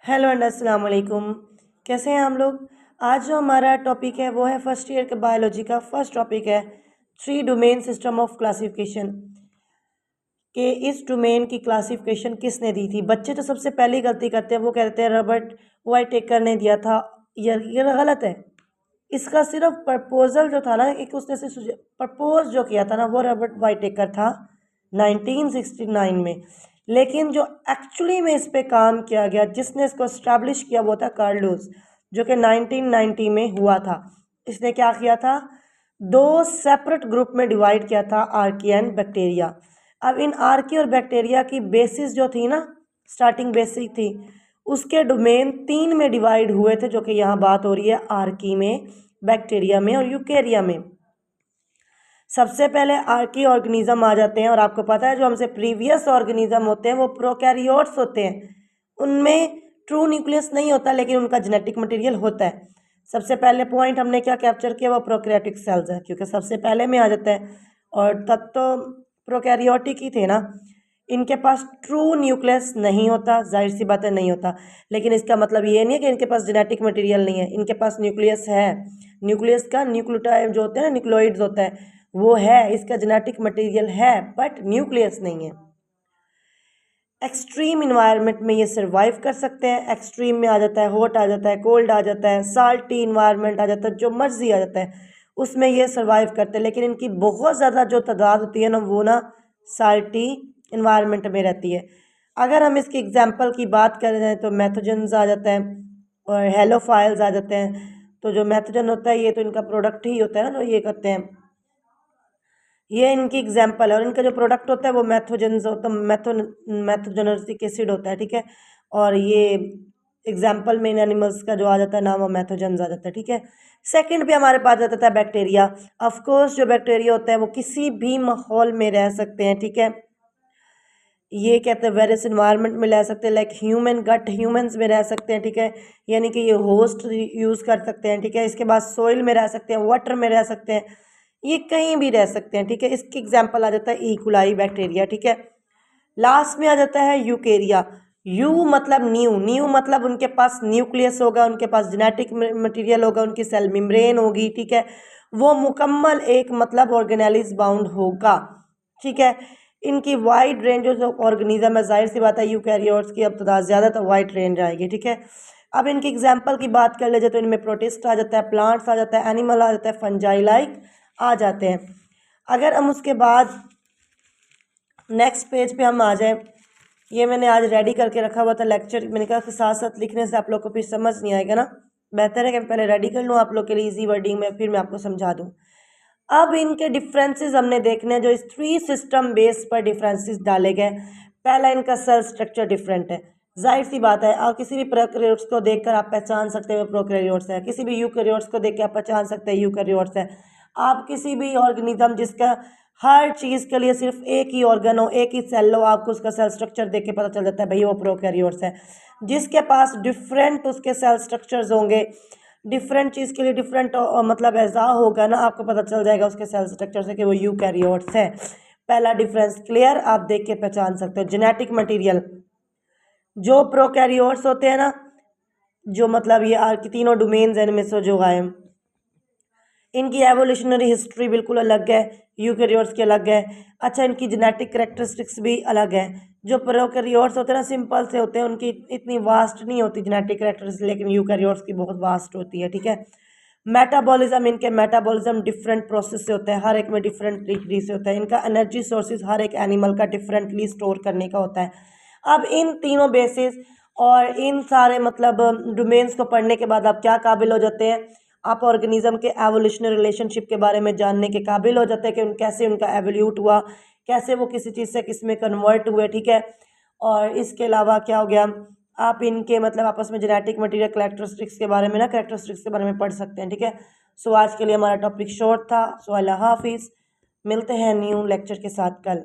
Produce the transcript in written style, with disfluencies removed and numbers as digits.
Hello and अस्सलाम वालेकुम। कैसे हैं हम लोग। आज जो हमारा टॉपिक है वो है फर्स्ट ईयर के बायोलॉजी का फर्स्ट टॉपिक है 3 डोमेन सिस्टम ऑफ क्लासिफिकेशन। कि इस डोमेन की क्लासिफिकेशन किसने दी थी। बच्चे तो सबसे पहली गलती करते हैं, वो कहते हैं रॉबर्ट वाइटेकर ने दिया था। ये गलत है। इसका सिर्फ प्रपोजल जो था ना, एक उसने से प्रपोज जो किया था ना, वो रॉबर्ट वाइटेकर था 1969 में। लेकिन जो एक्चुअली में इस पे काम किया गया, जिसने इसको इस्टेब्लिश किया, वो था कार्ल लुईस, जो कि 1990 में हुआ था। इसने क्या किया था, 2 सेपरेट ग्रुप में डिवाइड किया था, आर्की एंड बैक्टीरिया। अब इन आर्की और बैक्टीरिया की बेसिस जो थी ना, स्टार्टिंग बेसिक थी, उसके डोमेन 3 में डिवाइड हुए थे, जो कि यहाँ बात हो रही है आर्की में, बैक्टीरिया में और यूकेरिया में। सबसे पहले आर्की ऑर्गेनिज्म आ जाते हैं, और आपको पता है जो हमसे प्रीवियस ऑर्गेनिज्म होते हैं वो प्रोकैरियोट्स होते हैं। उनमें ट्रू न्यूक्लियस नहीं होता, लेकिन उनका जेनेटिक मटेरियल होता है। सबसे पहले पॉइंट हमने क्या कैप्चर किया, वो प्रोकैरियोटिक सेल्स है, क्योंकि सबसे पहले में आ जाता है। और तब तो प्रोकैरियोटिक ही थे ना। इनके पास ट्रू न्यूक्लियस नहीं होता, जाहिर सी बात है नहीं होता। लेकिन इसका मतलब ये नहीं है कि इनके पास जेनेटिक मटेरियल नहीं है, इनके पास न्यूक्लियस है। न्यूक्लियस का न्यूक्लियोटाइड जो होते हैं ना, न्यूक्लियोइड्स होता है, वो है, इसका जेनेटिक मटेरियल है, बट न्यूक्लियस नहीं है। एक्सट्रीम इन्वायरमेंट में ये सर्वाइव कर सकते हैं। एक्सट्रीम में आ जाता है हॉट, आ जाता है कोल्ड, आ जाता है साल्टी इन्वायरमेंट, आ जाता है जो मर्जी आ जाता है, उसमें ये सर्वाइव करते हैं। लेकिन इनकी बहुत ज़्यादा जो तादाद होती है ना, वो ना साल्टी इन्वायरमेंट में रहती है। अगर हम इसकी एग्जाम्पल की बात करें तो मैथोजन्स आ जाता है और हेलोफाइल्स आ जाते हैं। तो जो मैथोजन होता है, ये तो इनका प्रोडक्ट ही होता है ना, जो ये करते हैं, ये इनकी एग्जाम्पल है। और इनका जो प्रोडक्ट होता है वो मैथोजेंस होता है, मैथोजेनर्जिक एसिड होता है, ठीक है। और ये एग्जाम्पल में इन एनिमल्स का जो आ जाता है नाम, वो मैथोजेंस आ जाता है, ठीक है। सेकंड पे हमारे पास जाता है बैक्टीरिया। ऑफ कोर्स जो बैक्टीरिया होता है वो किसी भी माहौल में रह सकते हैं, ठीक है। ये कहते हैं वेरियस इन्वायरमेंट में रह सकते हैं, लाइक ह्यूमन गट, ह्यूमंस में रह सकते हैं, ठीक है। यानी कि ये होस्ट यूज़ कर सकते हैं, ठीक है। इसके बाद सोइल में रह सकते हैं, वाटर में रह सकते हैं, ये कहीं भी रह सकते हैं, ठीक है। इसकी एग्जाम्पल आ जाता है इकोलाई बैक्टीरिया, ठीक है। लास्ट में आ जाता है यूकेरिया। यू मतलब न्यू, न्यू मतलब उनके पास न्यूक्लियस होगा, उनके पास जेनेटिक मटेरियल होगा, उनकी सेल मेम्ब्रेन होगी, ठीक है। वो मुकम्मल एक मतलब ऑर्गेनेलिज बाउंड होगा, ठीक है। इनकी वाइड रेंज जो ऑर्गेनिज्म है, जाहिर सी बात है यूकैरियोट्स की अब तादाद ज़्यादा, तो वाइड रेंज आएगी, ठीक है। अब इनकी एग्जाम्पल की बात कर ले जाए तो इनमें प्रोटिस्ट आ जाता है, प्लांट्स आ जाता है, एनिमल आ जाता है, फंजाई लाइक आ जाते हैं। अगर हम उसके बाद नेक्स्ट पेज पे हम आ जाए, ये मैंने आज रेडी करके रखा हुआ था लेक्चर, मैंने कहा कि साथ साथ लिखने से आप लोग को फिर समझ नहीं आएगा ना, बेहतर है कि मैं पहले रेडी कर लूँ आप लोग के लिए इजी वर्डिंग में, फिर मैं आपको समझा दूँ। अब इनके डिफरेंसेस हमने देखने हैं, जो इस 3 सिस्टम बेस पर डिफरेंसेस डाले गए। पहला, इनका सेल स्ट्रक्चर डिफरेंट है। जाहिर सी बात है, आप किसी भी प्रोकैरियोट्स को देखकर आप पहचान सकते हो प्रोकैरियोट्स है, किसी भी यूकैरियोट्स को देख के आप पहचान सकते हैं यूकैरियोट्स है। आप किसी भी ऑर्गेनिज्म जिसका हर चीज़ के लिए सिर्फ एक ही ऑर्गन हो, एक ही सेल हो, आपको उसका सेल स्ट्रक्चर देख के पता चल जाता है भाई वो प्रोकैरियोट्स है। जिसके पास डिफरेंट उसके सेल स्ट्रक्चर्स होंगे, डिफरेंट चीज़ के लिए डिफरेंट मतलब एजा होगा ना, आपको पता चल जाएगा उसके सेल स्ट्रक्चर से कि वो यूकैरियोट्स है। पहला डिफरेंस क्लियर, आप देख के पहचान सकते हो। जेनेटिक मटेरियल, जो प्रोकैरियोट्स होते हैं ना, जो मतलब ये की तीनों डोमेन्स हैं इनमें से जो आए, इनकी एवोल्यूशनरी हिस्ट्री बिल्कुल अलग है, यूकैरियोट्स की अलग है। अच्छा, इनकी जेनेटिक करेक्टरिस्टिक्स भी अलग है। जो प्रोकैरियोट्स होते हैं ना, सिंपल से होते हैं, उनकी इतनी वास्ट नहीं होती जेनेटिक करेक्टरिस्टिक्स, लेकिन यूकैरियोट्स की बहुत वास्ट होती है, ठीक है। मेटाबॉलिज्म, इनके मेटाबॉलिज्म डिफरेंट प्रोसेस से होता है, हर एक में डिफरेंट डिग्री से होता है। इनका एनर्जी सोर्सेज हर एक एनिमल का डिफरेंटली स्टोर करने का होता है। अब इन तीनों बेसिस और इन सारे मतलब डोमेन्स को पढ़ने के बाद आप क्या काबिल हो जाते हैं, आप ऑर्गेनिज्म के एवोल्यूशनरी रिलेशनशिप के बारे में जानने के काबिल हो जाते हैं कि कैसे उनका एवोल्यूट हुआ, कैसे वो किसी चीज़ से किस में कन्वर्ट हुए, ठीक है। और इसके अलावा क्या हो गया, आप इनके मतलब आपस में जेनेटिक मटेरियल करेक्टरिस्टिक्स के बारे में ना, करेक्टरिस्टिक्स के बारे में पढ़ सकते हैं, ठीक है। सो आज के लिए हमारा टॉपिक शॉर्ट था। सो अल्लाह हाफिज़, मिलते हैं न्यू लेक्चर के साथ कल।